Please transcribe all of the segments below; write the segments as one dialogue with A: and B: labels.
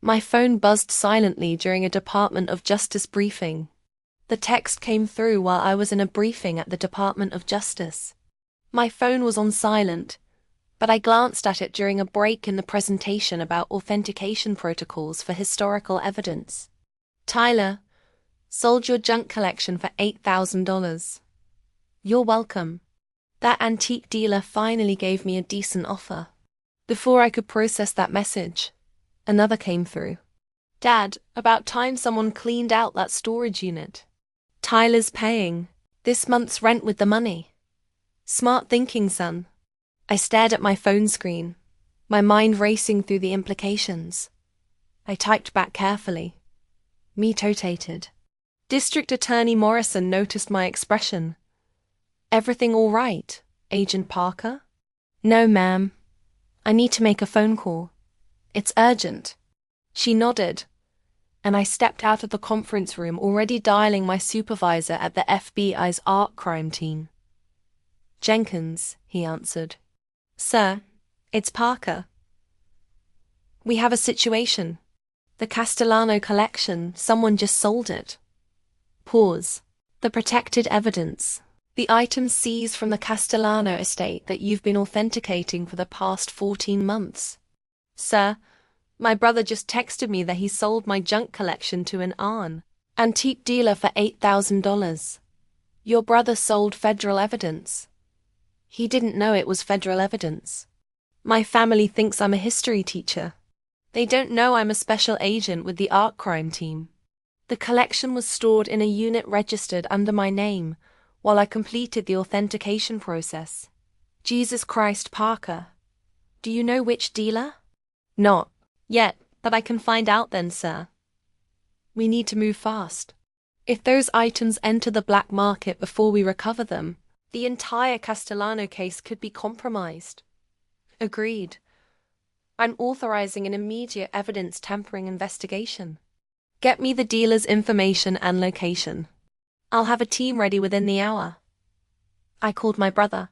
A: My phone buzzed silently during a Department of Justice briefing. The text came through while I was in a briefing at the Department of Justice. My phone was on silent, but I glanced at it during a break in the presentation about authentication protocols for historical evidence. Tyler, sold your junk collection for $8,000. You're welcome. That antique dealer finally gave me a decent offer. Before I could process that message, another came through. Dad, about time someone cleaned out that storage unit. Tyler's paying this month's rent with the money. Smart thinking, son. I stared at my phone screen, my mind racing through the implications. I typed back carefully. Me totated. District Attorney Morrison noticed my expression. Everything all right, Agent Parker? No, ma'am. I need to make a phone call. It's urgent. She nodded, and I stepped out of the conference room already dialing my supervisor at the FBI's art crime team. Jenkins, he answered. Sir, it's Parker. We have a situation. The Castellano collection, someone just sold it. Pause. The protected evidence. The items seized from the Castellano estate that you've been authenticating for the past 14 months. Sir, my brother just texted me that he sold my junk collection to an antique dealer for $8,000. Your brother sold federal evidence. He didn't know it was federal evidence. My family thinks I'm a history teacher. They don't know I'm a special agent with the art crime team. The collection was stored in a unit registered under my name while I completed the authentication process. Jesus Christ, Parker. Do you know which dealer? Not yet, but I can find out then, sir. We need to move fast. If those items enter the black market before we recover them, the entire Castellano case could be compromised. Agreed. I'm authorizing an immediate evidence tampering investigation. Get me the dealer's information and location. I'll have a team ready within the hour. I called my brother.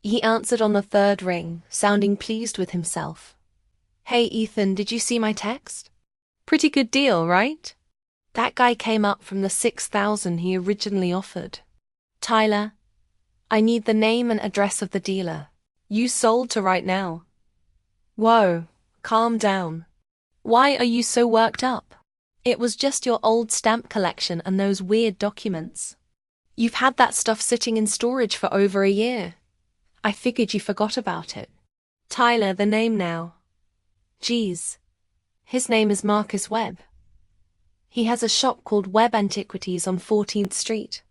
A: He answered on the third ring, sounding pleased with himself. Hey Ethan, did you see my text? Pretty good deal, right? That guy came up from the $6,000 he originally offered. Tyler, I need the name and address of the dealer. You sold to right now. Whoa, calm down. Why are you so worked up? It was just your old stamp collection and those weird documents. You've had that stuff sitting in storage for over a year. I figured you forgot about it. Tyler, the name now. Geez. His name is Marcus Webb. He has a shop called Webb Antiquities on 14th Street.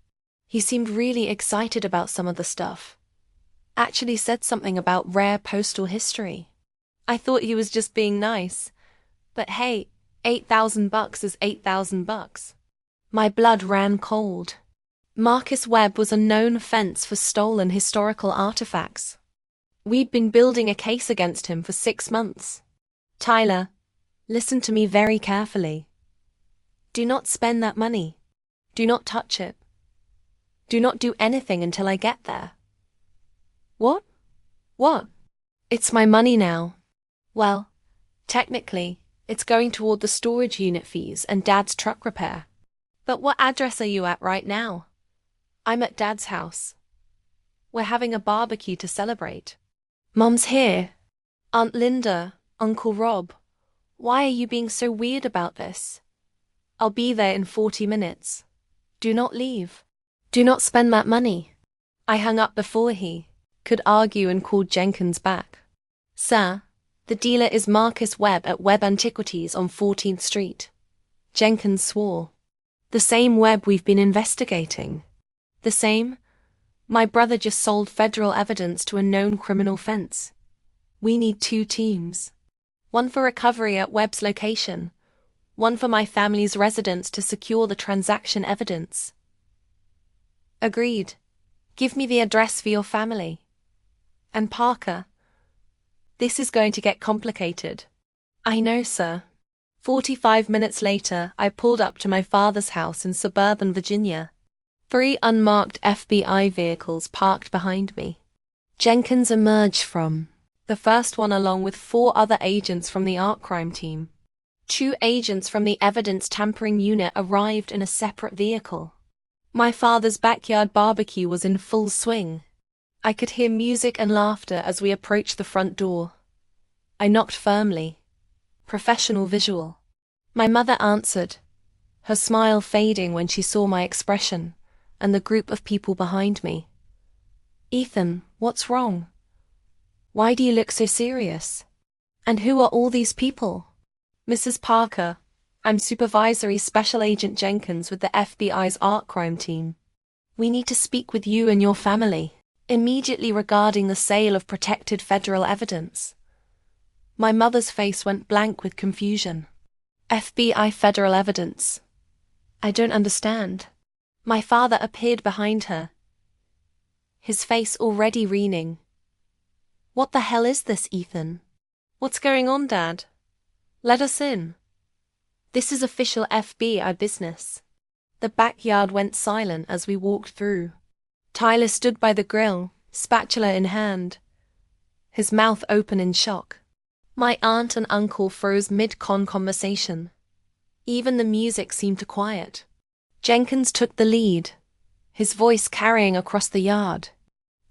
A: He seemed really excited about some of the stuff. Actually said something about rare postal history. I thought he was just being nice. But hey, $8,000 is $8,000. My blood ran cold. Marcus Webb was a known fence for stolen historical artifacts. We'd been building a case against him for 6 months. Tyler, listen to me very carefully. Do not spend that money. Do not touch it. Do not do anything until I get there. What? What? It's my money now. Well, technically, it's going toward the storage unit fees and Dad's truck repair. But what address are you at right now? I'm at Dad's house. We're having a barbecue to celebrate. Mom's here. Aunt Linda, Uncle Rob. Why are you being so weird about this? I'll be there in 40 minutes. Do not leave. Do not spend that money. I hung up before he could argue and called Jenkins back. Sir, the dealer is Marcus Webb at Webb Antiquities on 14th Street. Jenkins swore. The same Webb we've been investigating. The same? My brother just sold federal evidence to a known criminal fence. We need 2 teams. One for recovery at Webb's location. One for my family's residence to secure the transaction evidence. Agreed. Give me the address for your family. And Parker. This is going to get complicated. I know, sir. 45 minutes later, I pulled up to my father's house in suburban Virginia. 3 unmarked FBI vehicles parked behind me. Jenkins emerged from the first one along with 4 other agents from the art crime team. 2 agents from the evidence tampering unit arrived in a separate vehicle. My father's backyard barbecue was in full swing. I could hear music and laughter as we approached the front door. I knocked firmly. Professional visual. My mother answered, her smile fading when she saw my expression and the group of people behind me. Ethan, what's wrong? Why do you look so serious? And who are all these people? Mrs. Parker, I'm Supervisory Special Agent Jenkins with the FBI's art crime team. We need to speak with you and your family immediately regarding the sale of protected federal evidence. My mother's face went blank with confusion. FBI federal evidence. I don't understand. My father appeared behind her, his face already wreathing. What the hell is this, Ethan? What's going on, Dad? Let us in. This is official FBI business. The backyard went silent as we walked through. Tyler stood by the grill, spatula in hand, his mouth open in shock. My aunt and uncle froze mid-con conversation. Even the music seemed to quiet. Jenkins took the lead, his voice carrying across the yard.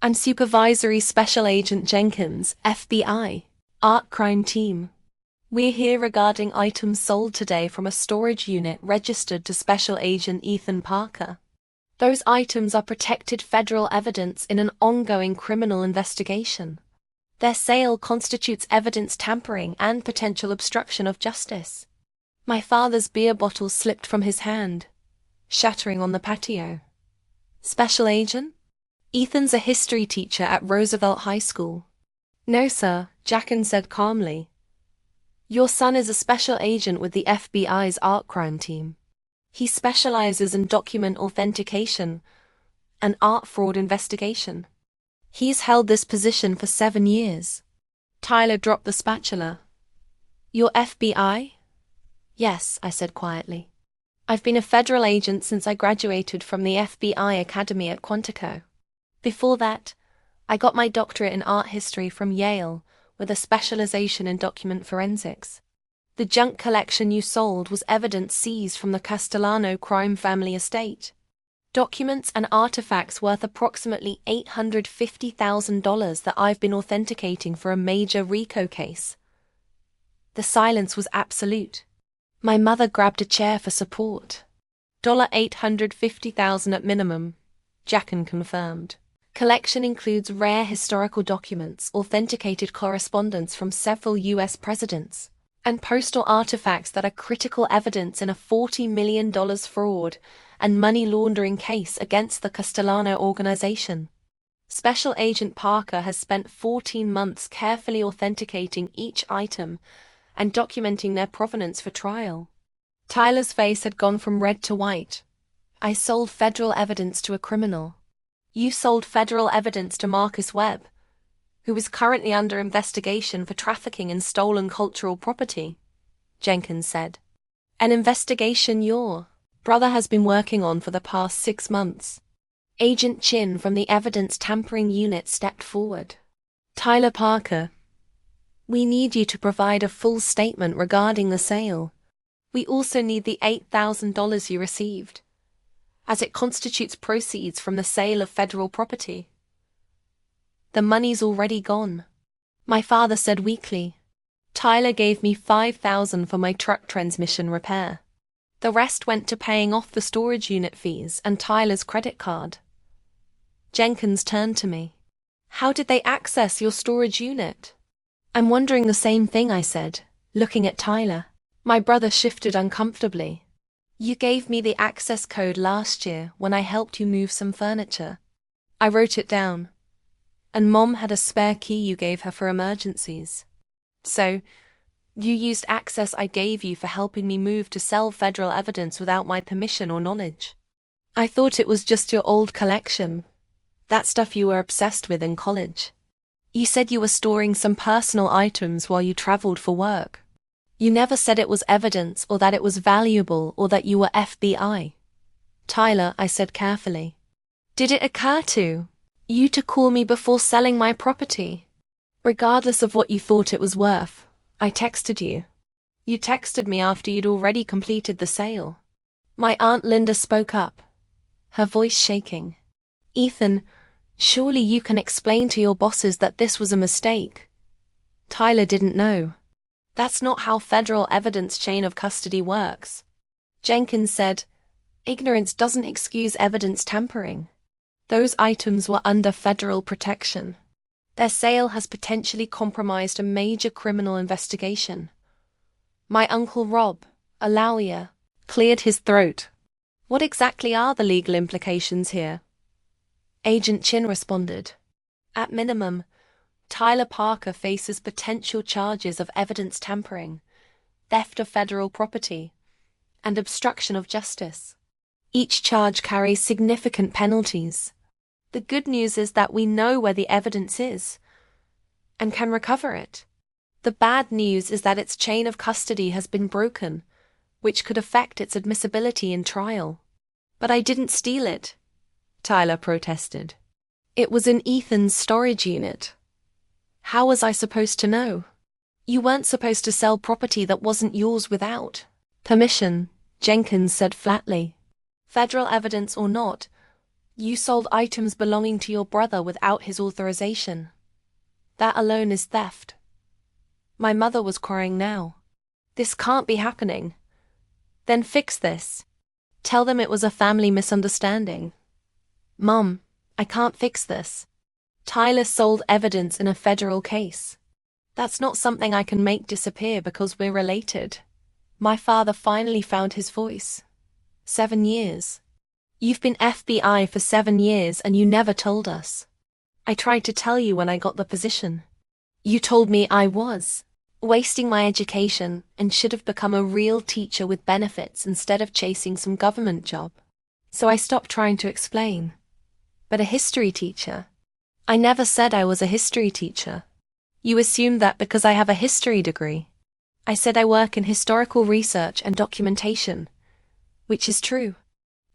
A: I'm Supervisory Special Agent Jenkins, FBI, art crime team. We're here regarding items sold today from a storage unit registered to Special Agent Ethan Parker. Those items are protected federal evidence in an ongoing criminal investigation. Their sale constitutes evidence tampering and potential obstruction of justice. My father's beer bottle slipped from his hand, shattering on the patio. Special Agent? Ethan's a history teacher at Roosevelt High School. No, sir, Jenkins said calmly. Your son is a special agent with the FBI's art crime team. He specializes in document authentication and art fraud investigation. He's held this position for 7 years. Tyler dropped the spatula. You're FBI? Yes, I said quietly. I've been a federal agent since I graduated from the FBI Academy at Quantico. Before that, I got my doctorate in art history from Yale, with a specialization in document forensics. The junk collection you sold was evidence seized from the Castellano crime family estate. Documents and artifacts worth approximately $850,000 that I've been authenticating for a major RICO case. The silence was absolute. My mother grabbed a chair for support. $850,000 at minimum, Jenkins confirmed. Collection includes rare historical documents, authenticated correspondence from several U.S. presidents, and postal artifacts that are critical evidence in a $40 million fraud and money laundering case against the Castellano organization. Special Agent Parker has spent 14 months carefully authenticating each item and documenting their provenance for trial. Tyler's face had gone from red to white. I sold federal evidence to a criminal. You sold federal evidence to Marcus Webb, who is currently under investigation for trafficking in stolen cultural property, Jenkins said. An investigation your brother has been working on for the past 6 months. Agent Chin from the evidence tampering unit stepped forward. Tyler Parker, we need you to provide a full statement regarding the sale. We also need the $8,000 you received, as it constitutes proceeds from the sale of federal property. The money's already gone, my father said weakly. Tyler gave me $5,000 for my truck transmission repair. The rest went to paying off the storage unit fees and Tyler's credit card. Jenkins turned to me. How did they access your storage unit? I'm wondering the same thing, I said, looking at Tyler. My brother shifted uncomfortably. You gave me the access code last year when I helped you move some furniture. I wrote it down. And Mom had a spare key you gave her for emergencies. So, you used access I gave you for helping me move to sell federal evidence without my permission or knowledge. I thought it was just your old collection. That stuff you were obsessed with in college. You said you were storing some personal items while you traveled for work. You never said it was evidence or that it was valuable or that you were FBI. Tyler, I said carefully. Did it occur to you to call me before selling my property? Regardless of what you thought it was worth, I texted you. You texted me after you'd already completed the sale. My Aunt Linda spoke up, her voice shaking. Ethan, surely you can explain to your bosses that this was a mistake. Tyler didn't know. That's not how federal evidence chain of custody works. Jenkins said, ignorance doesn't excuse evidence tampering. Those items were under federal protection. Their sale has potentially compromised a major criminal investigation. My Uncle Rob, a lawyer, cleared his throat. What exactly are the legal implications here? Agent Chin responded. At minimum, Tyler Parker faces potential charges of evidence tampering, theft of federal property, and obstruction of justice. Each charge carries significant penalties. The good news is that we know where the evidence is and can recover it. The bad news is that its chain of custody has been broken, which could affect its admissibility in trial. But I didn't steal it, Tyler protested. It was in Ethan's storage unit. How was I supposed to know? You weren't supposed to sell property that wasn't yours without permission, Jenkins said flatly. Federal evidence or not, you sold items belonging to your brother without his authorization. That alone is theft. My mother was crying now. This can't be happening. Then fix this. Tell them it was a family misunderstanding. Mom, I can't fix this. Tyler sold evidence in a federal case. That's not something I can make disappear because we're related. My father finally found his voice. 7 years. You've been FBI for 7 years and you never told us. I tried to tell you when I got the position. You told me I was wasting my education and should have become a real teacher with benefits instead of chasing some government job. So I stopped trying to explain. But a history teacher? I never said I was a history teacher. You assumed that because I have a history degree. I said I work in historical research and documentation, which is true.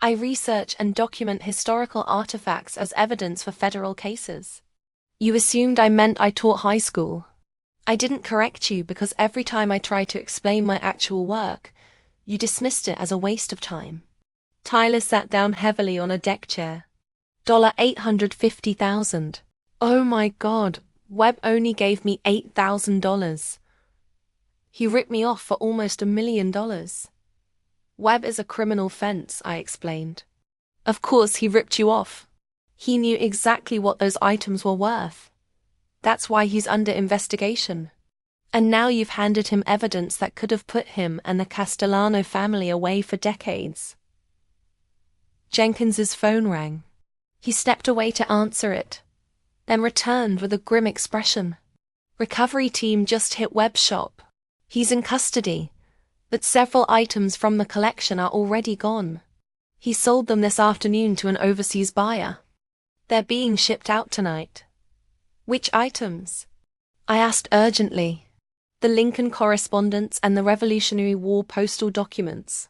A: I research and document historical artifacts as evidence for federal cases. You assumed I meant I taught high school. I didn't correct you because every time I tried to explain my actual work, you dismissed it as a waste of time. Tyler sat down heavily on a deck chair. $850,000. Oh my God, Webb only gave me $8,000. He ripped me off for almost $1 million. Webb is a criminal offense, I explained. Of course he ripped you off. He knew exactly what those items were worth. That's why he's under investigation. And now you've handed him evidence that could have put him and the Castellano family away for decades. Jenkins's phone rang. He stepped away to answer it, then returned with a grim expression. Recovery team just hit Webb's shop. He's in custody, but several items from the collection are already gone. He sold them this afternoon to an overseas buyer. They're being shipped out tonight. Which items? I asked urgently. The Lincoln correspondence and the Revolutionary War postal documents.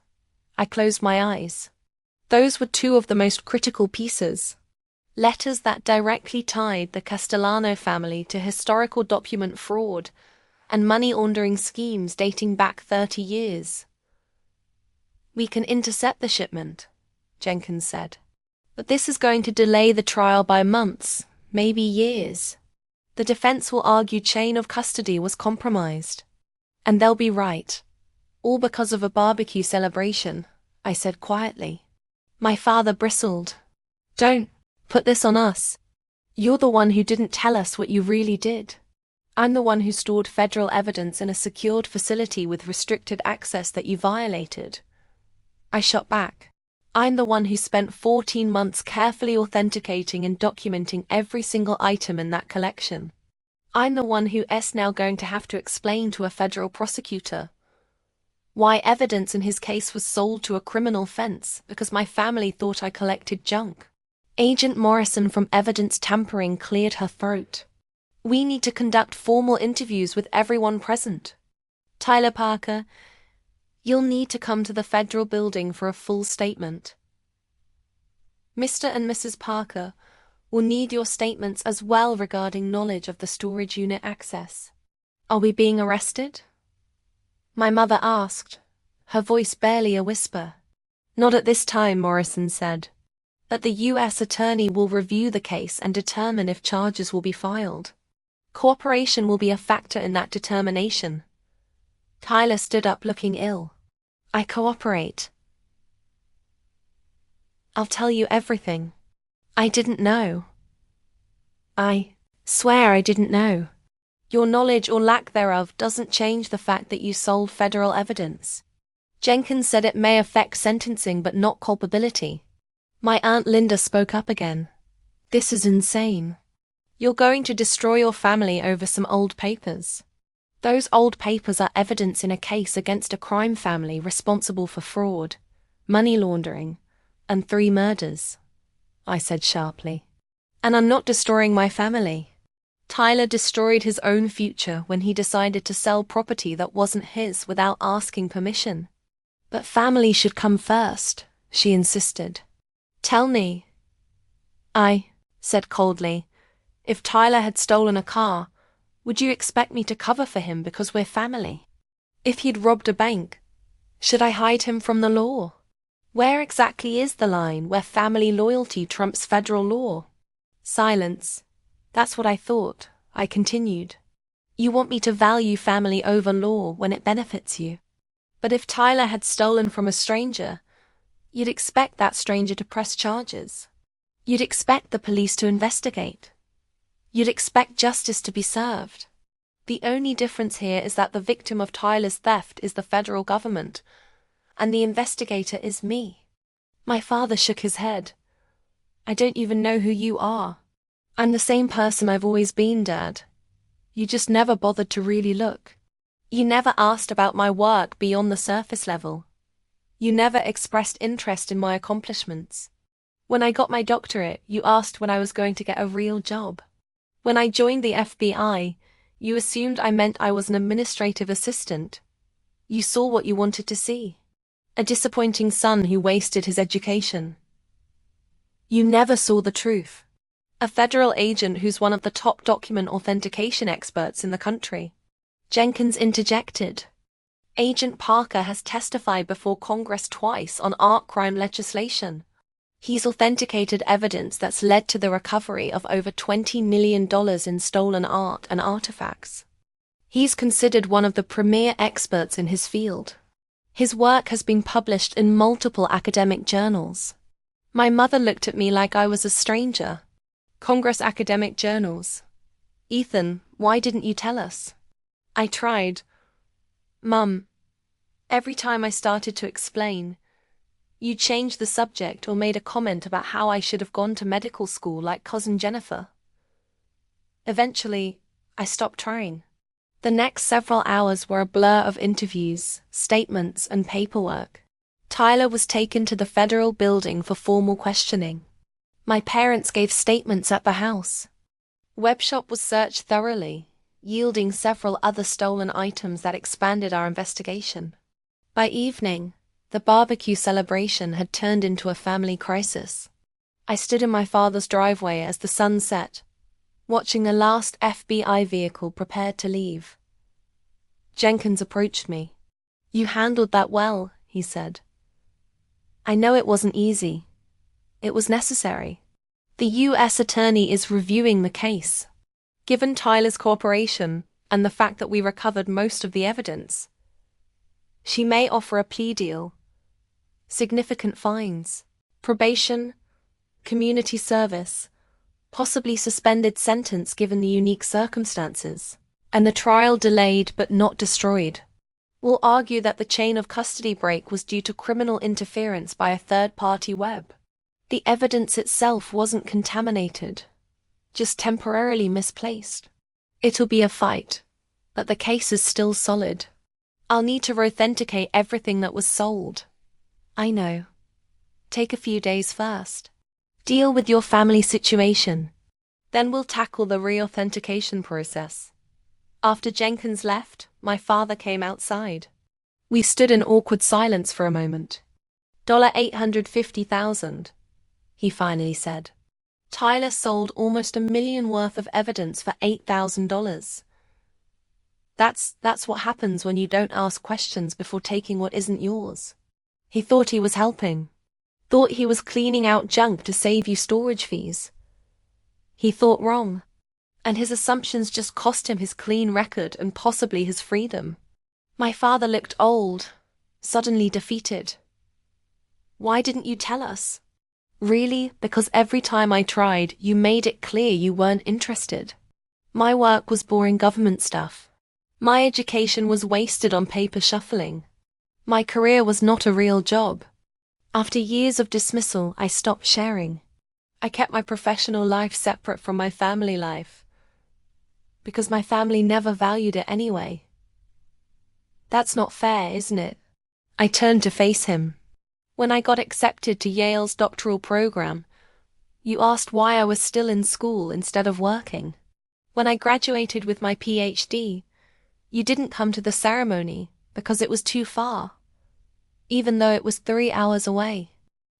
A: I closed my eyes. Those were 2 of the most critical pieces. Letters that directly tied the Castellano family to historical document fraud and money laundering schemes dating back 30 years. We can intercept the shipment, Jenkins said. But this is going to delay the trial by months, maybe years. The defense will argue chain of custody was compromised. And they'll be right. All because of a barbecue celebration, I said quietly. My father bristled. Don't put this on us. You're the one who didn't tell us what you really did. I'm the one who stored federal evidence in a secured facility with restricted access that you violated. I shot back. I'm the one who spent 14 months carefully authenticating and documenting every single item in that collection. I'm the one who's now going to have to explain to a federal prosecutor why evidence in his case was sold to a criminal offense because my family thought I collected junk. Agent Morrison from evidence tampering cleared her throat. We need to conduct formal interviews with everyone present. Tyler Parker, you'll need to come to the federal building for a full statement. Mr. and Mrs. Parker will need your statements as well regarding knowledge of the storage unit access. Are we being arrested? My mother asked, her voice barely a whisper. Not at this time, Morrison said. But the U.S. Attorney will review the case and determine if charges will be filed. Cooperation will be a factor in that determination. Tyler stood up looking ill. I cooperate. I'll tell you everything. I didn't know. I swear I didn't know. Your knowledge or lack thereof doesn't change the fact that you sold federal evidence. Jenkins said it may affect sentencing but not culpability. My Aunt Linda spoke up again. This is insane. You're going to destroy your family over some old papers. Those old papers are evidence in a case against a crime family responsible for fraud, money laundering, and 3 murders, I said sharply. And I'm not destroying my family. Tyler destroyed his own future when he decided to sell property that wasn't his without asking permission. But family should come first, she insisted. Tell me. I said coldly, if Tyler had stolen a car, would you expect me to cover for him because we're family? If he'd robbed a bank, should I hide him from the law? Where exactly is the line where family loyalty trumps federal law? Silence. That's what I thought, I continued. You want me to value family over law when it benefits you. But if Tyler had stolen from a stranger, you'd expect that stranger to press charges. You'd expect the police to investigate. You'd expect justice to be served. The only difference here is that the victim of Tyler's theft is the federal government, and the investigator is me. My father shook his head. I don't even know who you are. I'm the same person I've always been, Dad. You just never bothered to really look. You never asked about my work beyond the surface level. You never expressed interest in my accomplishments. When I got my doctorate, you asked when I was going to get a real job. When I joined the FBI, you assumed I meant I was an administrative assistant. You saw what you wanted to see. A disappointing son who wasted his education. You never saw the truth. A federal agent who's one of the top document authentication experts in the country. Jenkins interjected. Agent Parker has testified before Congress twice on art crime legislation. He's authenticated evidence that's led to the recovery of over $20 million in stolen art and artifacts. He's considered one of the premier experts in his field. His work has been published in multiple academic journals. My mother looked at me like I was a stranger. Congress academic journals. Ethan, why didn't you tell us? I tried. Mum, every time I started to explain, you changed the subject or made a comment about how I should have gone to medical school like Cousin Jennifer. Eventually, I stopped trying. The next several hours were a blur of interviews, statements, and paperwork. Tyler was taken to the federal building for formal questioning. My parents gave statements at the house. Webshop was searched thoroughly, yielding several other stolen items that expanded our investigation. By evening, the barbecue celebration had turned into a family crisis. I stood in my father's driveway as the sun set, watching the last FBI vehicle prepared to leave. Jenkins approached me. You handled that well, he said. I know it wasn't easy. It was necessary. The U.S. Attorney is reviewing the case. Given Tyler's cooperation and the fact that we recovered most of the evidence, she may offer a plea deal. Significant fines, probation, community service, possibly suspended sentence given the unique circumstances, and the trial delayed but not destroyed. We'll argue that the chain of custody break was due to criminal interference by a third-party web. The evidence itself wasn't contaminated, just temporarily misplaced. It'll be a fight, but the case is still solid. I'll need to authenticate everything that was sold. I know. Take a few days first. Deal with your family situation. Then we'll tackle the re-authentication process. After Jenkins left, my father came outside. We stood in awkward silence for a moment. $850,000, he finally said. Tyler sold almost $1 million worth of evidence for $8,000. That's what happens when you don't ask questions before taking what isn't yours. He thought he was helping. Thought he was cleaning out junk to save you storage fees. He thought wrong. And his assumptions just cost him his clean record and possibly his freedom. My father looked old, suddenly defeated. Why didn't you tell us? Really, because every time I tried, you made it clear you weren't interested. My work was boring government stuff. My education was wasted on paper shuffling. My career was not a real job. After years of dismissal, I stopped sharing. I kept my professional life separate from my family life. Because my family never valued it anyway. That's not fair, isn't it? I turned to face him. When I got accepted to Yale's doctoral program, you asked why I was still in school instead of working. When I graduated with my PhD, you didn't come to the ceremony because it was too far, even though it was 3 hours away.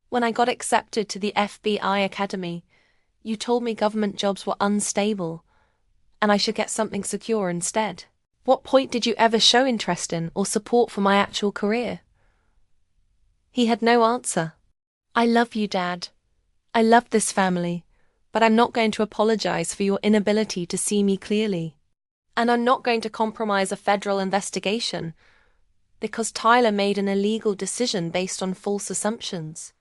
A: When I got accepted to the FBI Academy, you told me government jobs were unstable and I should get something secure instead. What point did you ever show interest in or support for my actual career? He had no answer. I love you, Dad. I love this family, but I'm not going to apologize for your inability to see me clearly. And I'm not going to compromise a federal investigation because Tyler made an illegal decision based on false assumptions.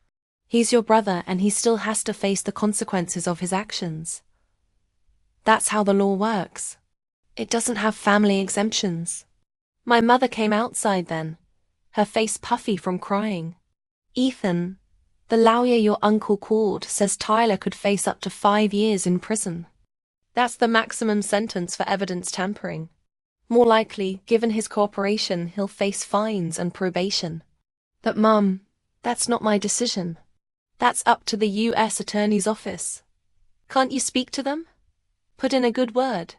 A: He's your brother and he still has to face the consequences of his actions. That's how the law works. It doesn't have family exemptions. My mother came outside then, her face puffy from crying. Ethan, the lawyer your uncle called, says Tyler could face up to 5 years in prison. That's the maximum sentence for evidence tampering. More likely, given his cooperation, he'll face fines and probation. But Mum, that's not my decision. That's up to the U.S. Attorney's office. Can't you speak to them? Put in a good word.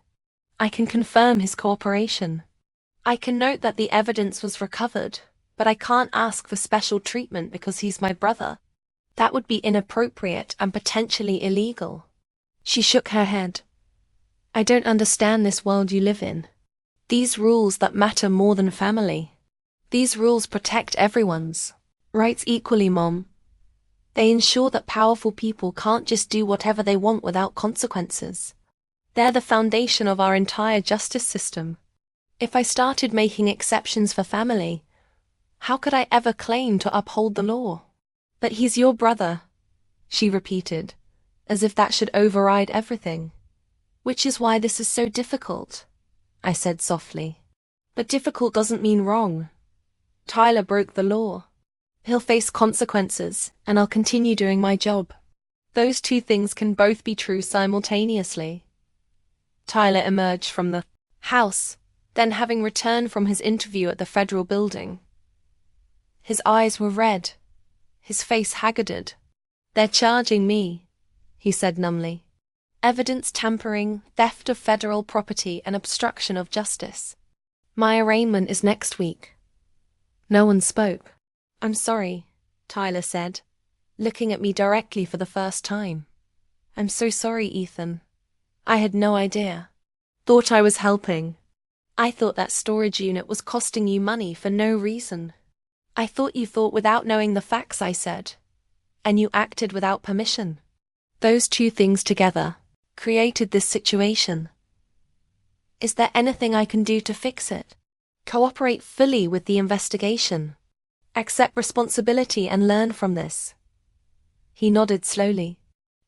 A: I can confirm his cooperation. I can note that the evidence was recovered, but I can't ask for special treatment because he's my brother. That would be inappropriate and potentially illegal. She shook her head. I don't understand this world you live in. These rules that matter more than family. These rules protect everyone's rights equally, Mom. They ensure that powerful people can't just do whatever they want without consequences. They're the foundation of our entire justice system. If I started making exceptions for family, how could I ever claim to uphold the law? But he's your brother, she repeated, as if that should override everything. Which is why this is so difficult, I said softly. But difficult doesn't mean wrong. Tyler broke the law. He'll face consequences, and I'll continue doing my job. Those two things can both be true simultaneously. Tyler emerged from the house, then having returned from his interview at the federal building. His eyes were red, his face haggarded. They're charging me, he said numbly. Evidence tampering, theft of federal property, and obstruction of justice. My arraignment is next week. No one spoke. I'm sorry, Tyler said, looking at me directly for the first time. I'm so sorry, Ethan. I had no idea. Thought I was helping. I thought that storage unit was costing you money for no reason. I thought you thought without knowing the facts, I said. And you acted without permission. Those two things together created this situation. Is there anything I can do to fix it? Cooperate fully with the investigation. Accept responsibility and learn from this. He nodded slowly.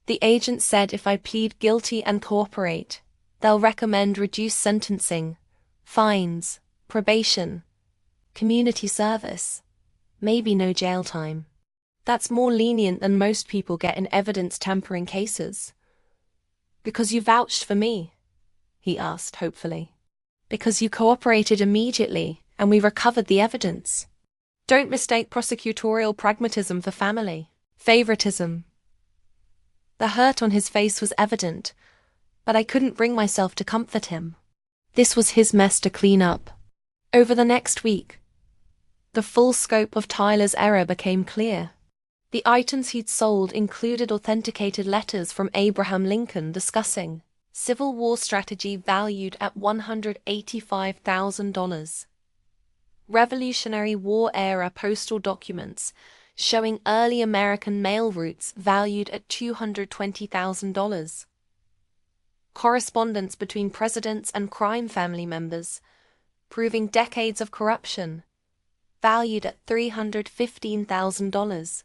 A: The agent said if I plead guilty and cooperate, they'll recommend reduced sentencing, fines, probation, community service, maybe no jail time. That's more lenient than most people get in evidence tampering cases. Because you vouched for me, he asked hopefully. Because you cooperated immediately and we recovered the evidence. Don't mistake prosecutorial pragmatism for family favoritism. The hurt on his face was evident, but I couldn't bring myself to comfort him. This was his mess to clean up. Over the next week, the full scope of Tyler's error became clear. The items he'd sold included authenticated letters from Abraham Lincoln discussing Civil War strategy valued at $185,000. Revolutionary War-era postal documents showing early American mail routes valued at $220,000. Correspondence between presidents and crime family members, proving decades of corruption, valued at $315,000.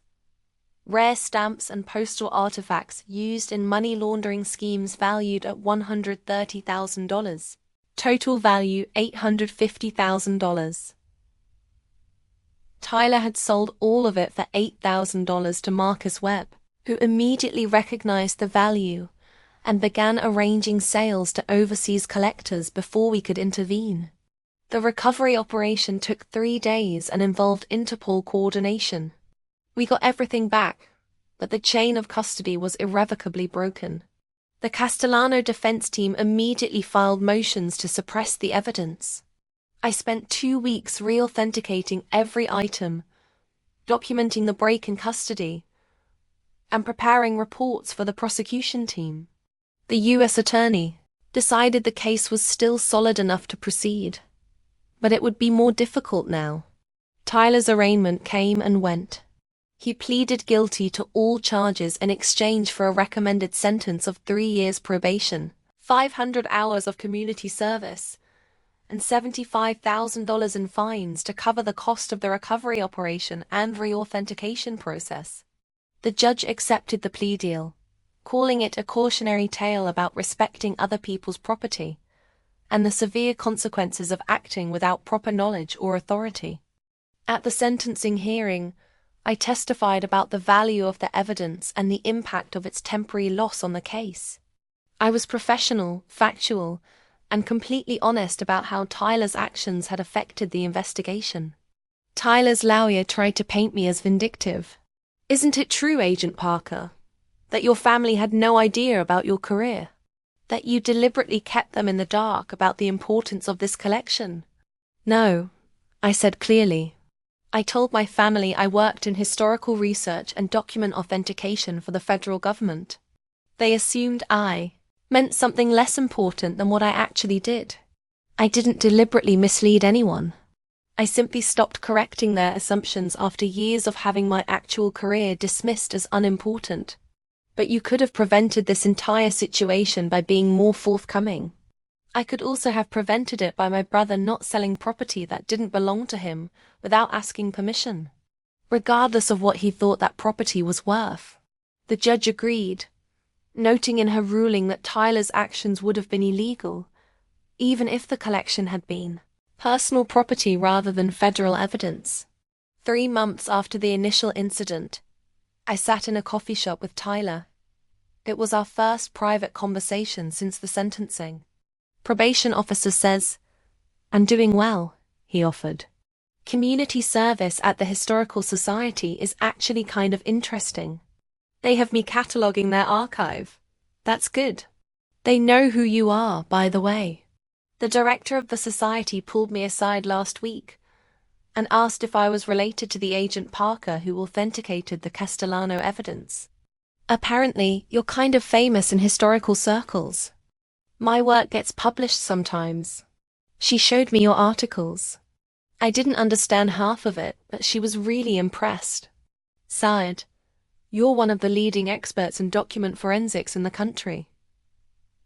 A: Rare stamps and postal artifacts used in money laundering schemes valued at $130,000. Total value $850,000. Tyler had sold all of it for $8,000 to Marcus Webb, who immediately recognized the value and began arranging sales to overseas collectors before we could intervene. The recovery operation took 3 days and involved Interpol coordination. We got everything back, but the chain of custody was irrevocably broken. The Castellano defense team immediately filed motions to suppress the evidence. I spent 2 weeks re-authenticating every item, documenting the break in custody, and preparing reports for the prosecution team. The U.S. Attorney decided the case was still solid enough to proceed, but it would be more difficult now. Tyler's arraignment came and went. He pleaded guilty to all charges in exchange for a recommended sentence of 3 years probation, 500 hours of community service, and $75,000 in fines to cover the cost of the recovery operation and re-authentication process. The judge accepted the plea deal, calling it a cautionary tale about respecting other people's property and the severe consequences of acting without proper knowledge or authority. At the sentencing hearing, I testified about the value of the evidence and the impact of its temporary loss on the case. I was professional, factual, and completely honest about how Tyler's actions had affected the investigation. Tyler's lawyer tried to paint me as vindictive. "Isn't it true, Agent Parker, that your family had no idea about your career? That you deliberately kept them in the dark about the importance of this collection?" "No," I said clearly. "I told my family I worked in historical research and document authentication for the federal government. They assumed I meant something less important than what I actually did. I didn't deliberately mislead anyone. I simply stopped correcting their assumptions after years of having my actual career dismissed as unimportant. But you could have prevented this entire situation by being more forthcoming. I could also have prevented it by my brother not selling property that didn't belong to him without asking permission, regardless of what he thought that property was worth." The judge agreed, noting in her ruling that Tyler's actions would have been illegal, even if the collection had been personal property rather than federal evidence. 3 months after the initial incident, I sat in a coffee shop with Tyler. It was our first private conversation since the sentencing. "Probation officer says, 'I'm doing well,'" he offered. "Community service at the Historical Society is actually kind of interesting. They have me cataloging their archive. That's good. They know who you are, by the way. The director of the society pulled me aside last week and asked if I was related to the Agent Parker who authenticated the Castellano evidence. Apparently, you're kind of famous in historical circles. My work gets published sometimes. She showed me your articles. I didn't understand half of it, but she was really impressed. Sighed. You're one of the leading experts in document forensics in the country."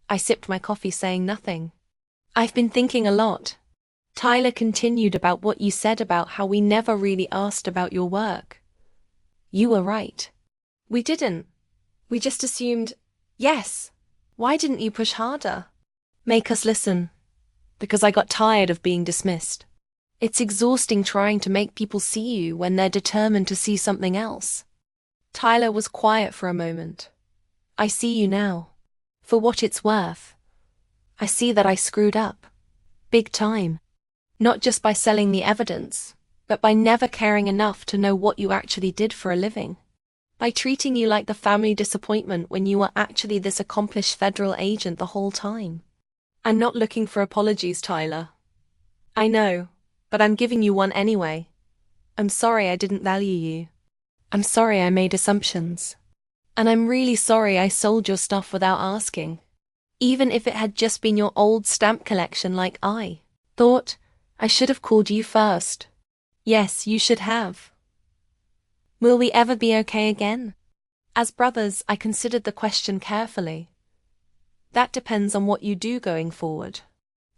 A: I sipped my coffee, saying nothing. "I've been thinking a lot." Tyler continued about what you said about how we never really asked about your work. "You were right. We didn't. We just assumed, yes. Why didn't you push harder? Make us listen." "Because I got tired of being dismissed. It's exhausting trying to make people see you when they're determined to see something else." Tyler was quiet for a moment. "I see you now. For what it's worth. I see that I screwed up. Big time. Not just by selling the evidence, but by never caring enough to know what you actually did for a living. By treating you like the family disappointment when you were actually this accomplished federal agent the whole time. I'm not looking for apologies, Tyler. I know, but I'm giving you one anyway. I'm sorry I didn't value you. I'm sorry I made assumptions. And I'm really sorry I sold your stuff without asking. Even if it had just been your old stamp collection like I thought. I should have called you first. Yes, you should have. Will we ever be okay again? As brothers, I considered the question carefully. That depends on what you do going forward.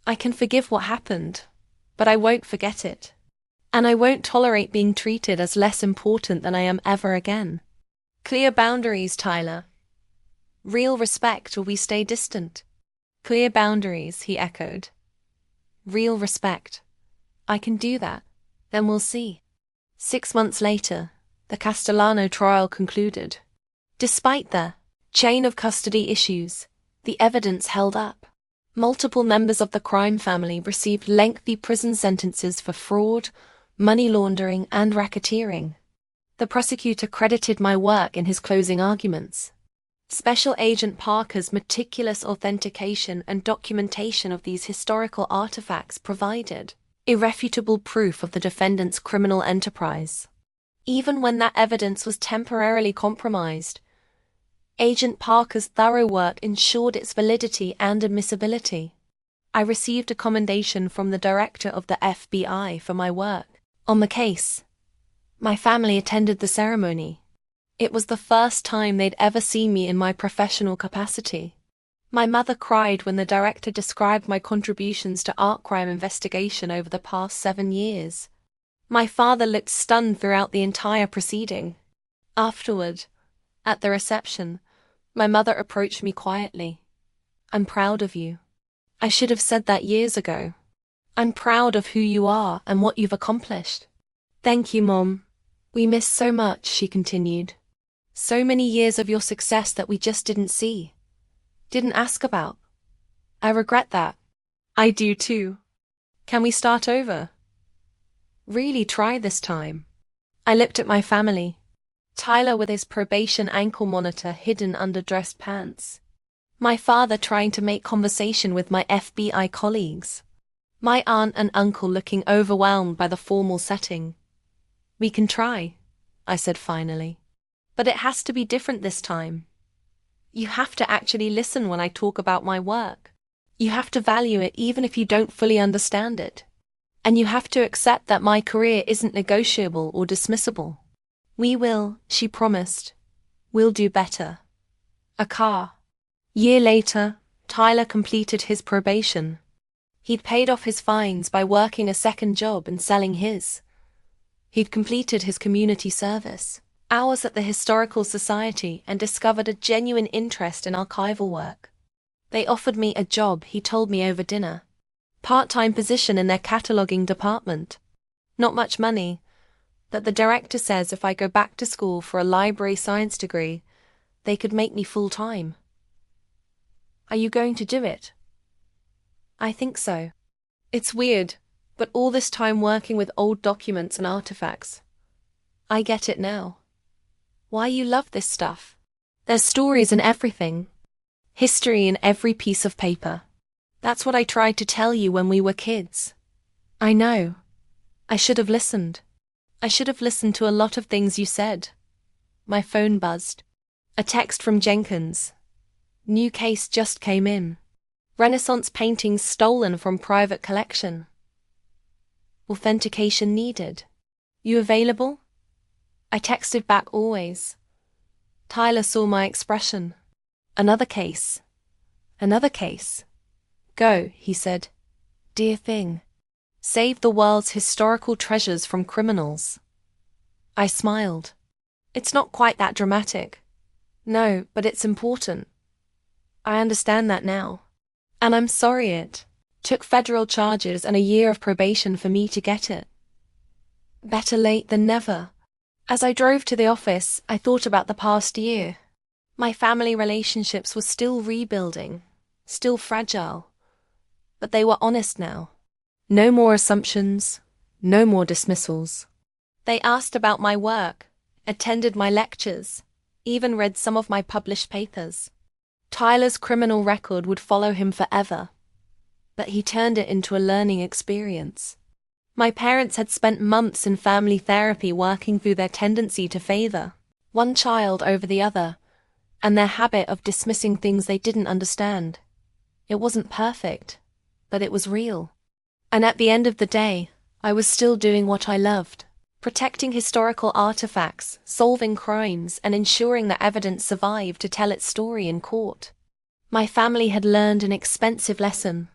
A: I can forgive what happened, but I won't forget it. And I won't tolerate being treated as less important than I am ever again. Clear boundaries, Tyler. Real respect, or we stay distant. Clear boundaries, he echoed. Real respect. I can do that. Then we'll see. 6 months later, the Castellano trial concluded. Despite the chain of custody issues, the evidence held up. Multiple members of the crime family received lengthy prison sentences for fraud, money laundering, and racketeering. The prosecutor credited my work in his closing arguments. Special Agent Parker's meticulous authentication and documentation of these historical artifacts provided irrefutable proof of the defendant's criminal enterprise. Even when that evidence was temporarily compromised, Agent Parker's thorough work ensured its validity and admissibility. I received a commendation from the director of the FBI for my work on the case. My family attended the ceremony. It was the first time they'd ever seen me in my professional capacity. My mother cried when the director described my contributions to art crime investigation over the past 7 years. My father looked stunned throughout the entire proceeding. Afterward, at the reception, my mother approached me quietly. I'm proud of you. I should have said that years ago. I'm proud of who you are and what you've accomplished. Thank you, Mom. We miss so much, she continued. So many years of your success that we just didn't see. Didn't ask about. I regret that. I do too. Can we start over? Really try this time. I looked at my family. Tyler with his probation ankle monitor hidden under dressed pants. My father trying to make conversation with my FBI colleagues. My aunt and uncle looking overwhelmed by the formal setting. We can try, I said finally. But it has to be different this time. You have to actually listen when I talk about my work. You have to value it even if you don't fully understand it. And you have to accept that my career isn't negotiable or dismissible. We will, she promised. We'll do better. A car. Year later, Tyler completed his probation. He'd paid off his fines by working a second job and selling his. He'd completed his community service, hours at the Historical Society, and discovered a genuine interest in archival work. They offered me a job, he told me over dinner. Part-time position in their cataloging department. Not much money, but the director says if I go back to school for a library science degree, they could make me full-time. Are you going to do it? I think so. It's weird, but all this time working with old documents and artifacts. I get it now. Why you love this stuff. There's stories in everything. History in every piece of paper. That's what I tried to tell you when we were kids. I know. I should have listened. I should have listened to a lot of things you said. My phone buzzed. A text from Jenkins. New case just came in. Renaissance paintings stolen from private collection. Authentication needed. You available? I texted back always. Tyler saw my expression. Another case. Another case. Go, he said. Dear thing. Save the world's historical treasures from criminals. I smiled. It's not quite that dramatic. No, but it's important. I understand that now. And I'm sorry it took federal charges and a year of probation for me to get it. Better late than never. As I drove to the office, I thought about the past year. My family relationships were still rebuilding, still fragile. But they were honest now. No more assumptions, no more dismissals. They asked about my work, attended my lectures, even read some of my published papers. Tyler's criminal record would follow him forever, but he turned it into a learning experience. My parents had spent months in family therapy working through their tendency to favor one child over the other, and their habit of dismissing things they didn't understand. It wasn't perfect, but it was real. And at the end of the day, I was still doing what I loved, protecting historical artifacts, solving crimes, and ensuring that evidence survived to tell its story in court. My family had learned an expensive lesson.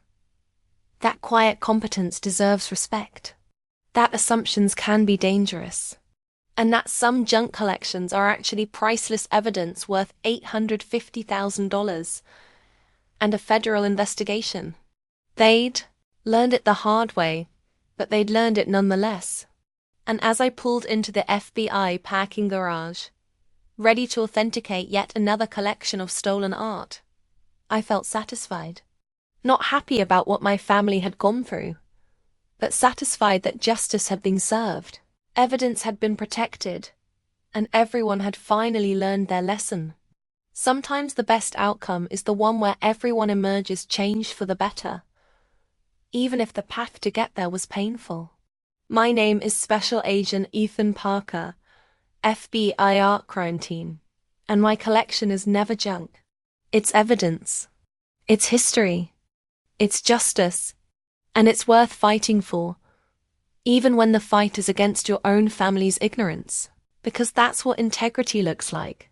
A: That quiet competence deserves respect. That assumptions can be dangerous. And that some junk collections are actually priceless evidence worth $850,000 and a federal investigation. They'd learned it the hard way, but they'd learned it nonetheless. And as I pulled into the FBI parking garage, ready to authenticate yet another collection of stolen art, I felt satisfied. Not happy about what my family had gone through, but satisfied that justice had been served, evidence had been protected, and everyone had finally learned their lesson. Sometimes the best outcome is the one where everyone emerges changed for the better, even if the path to get there was painful. My name is Special Agent Ethan Parker, FBI Art Crime Team, and my collection is never junk. It's evidence. It's history. It's justice. And it's worth fighting for, even when the fight is against your own family's ignorance, because that's what integrity looks like.